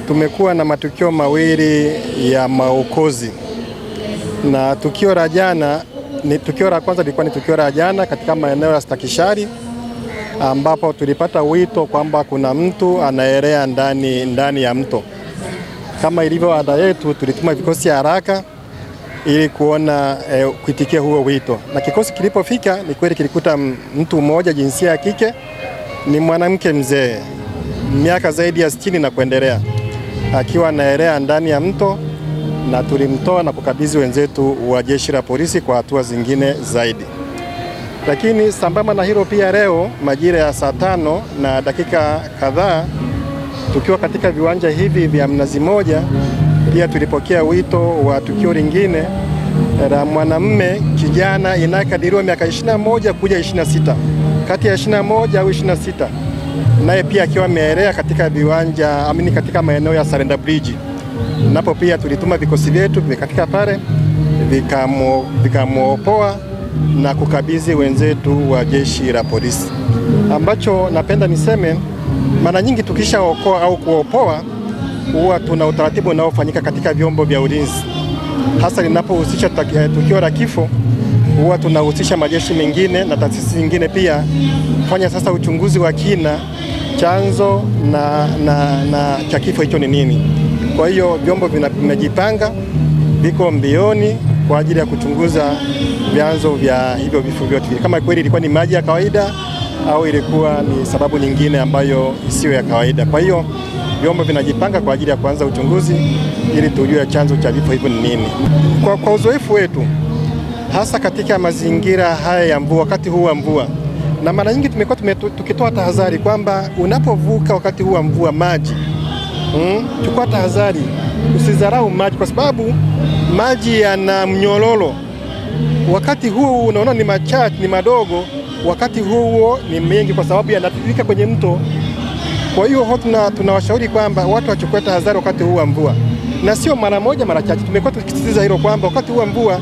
tumekuwa na matukio mawili ya maokozi, na tukio la kwanza lilikuwa ni tukio la jana katika maeneo ya Stakishari, ambapo tulipata wito kwamba kuna mtu anaelea ndani ya mto. Kama ilivyo ada yetu, tulituma vikosi haraka ili kuona kuitikia huo wito, na kikosi kilipofika ni kweli kilikuta mtu mmoja jinsia ya kike, ni mwanamke mzee, miaka zaidi ya 60 na kuendelea, akiwa anaelea ndani ya mto, na tulimtoa na kukabidhi wenzetu wa jeshi la polisi kwa hatua zingine zaidi. Lakini sambamba na hilo pia, leo majira ya saa 5 na dakika kadhaa, tukiwa katika viwanja hivi vya Mnazi Mmoja, pia tulipokea wito wa tukio lingine la mwanamume kijana inayekadiriwa miaka 21 kuja 26, kati ya 21 au 26, naye pia akiwa ameelea katika katika maeneo ya Sarenda Bridge. Napo pia tulituma vikosi vyetu vikafika pale, vikamwopoa na kukabidhi wenzetu wa jeshi la polisi. Ambacho napenda niseme, mara nyingi tukishaokoa au kuopoa, huwa tuna utaratibu unaofanyika katika vyombo vya ulinzi, hasa linapohusisha tukio la kifo. Huwa tunahusisha majeshi mengine na taasisi nyingine pia kufanya sasa uchunguzi wa kina, chanzo na cha kifo hicho ni nini. Kwa hiyo vyombo vimejipanga, viko mbioni kwa ajili ya kuchunguza vyanzo vya hivyo vifo vyote, kama kweli ilikuwa ni maji ya kawaida au ilikuwa ni sababu nyingine ambayo isiyo ya kawaida. Kwa hiyo vyombo vinajipanga kwa ajili ya kuanza uchunguzi ili tujue chanzo cha vifo hivyo ni nini. Kwa uzoefu wetu, hasa katika mazingira haya ya mvua, wakati huu wa mvua, na mara nyingi tumekuwa tukitoa tahadhari kwamba unapovuka wakati huu wa mvua maji, chukua tahadhari, usidharau maji, kwa sababu maji yana mnyororo. Wakati huu unaona ni machache, ni madogo, wakati huo ni mengi kwa sababu yanatiririka kwenye mto. Kwa hiyo tunawashauri kwamba watu wachukue tahadhari wakati huu wa mvua, na sio mara moja, mara chache. Tumekuwa tukisisitiza hilo kwamba wakati huu wa mvua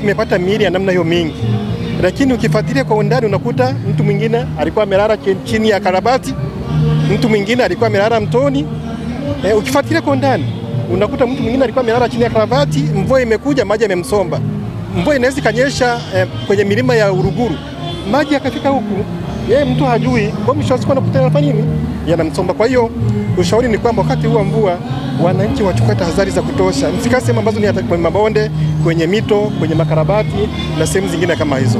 tumepata miili ya namna hiyo mingi, lakini ukifuatilia kwa undani unakuta mtu mwingine alikuwa amelala chini ya karabati, mtu mwingine alikuwa amelala mtoni. Ukifuatilia kwa undani unakuta mtu mwingine alikuwa amelala chini ya karabati, mvua imekuja, maji yamemsomba. Mvua inaweza kanyesha kwenye milima ya Uruguru, maji yakafika huku, mtu hajui, kwa mwisho wa siku anakuta yanafanya nini, yanamsomba. Kwa hiyo ushauri ni kwamba wakati huu wa mvua wananchi wachukue tahadhari za kutosha, msikae sehemu ambazo ni kwenye mabonde, kwenye mito, kwenye makarabati na sehemu zingine kama hizo.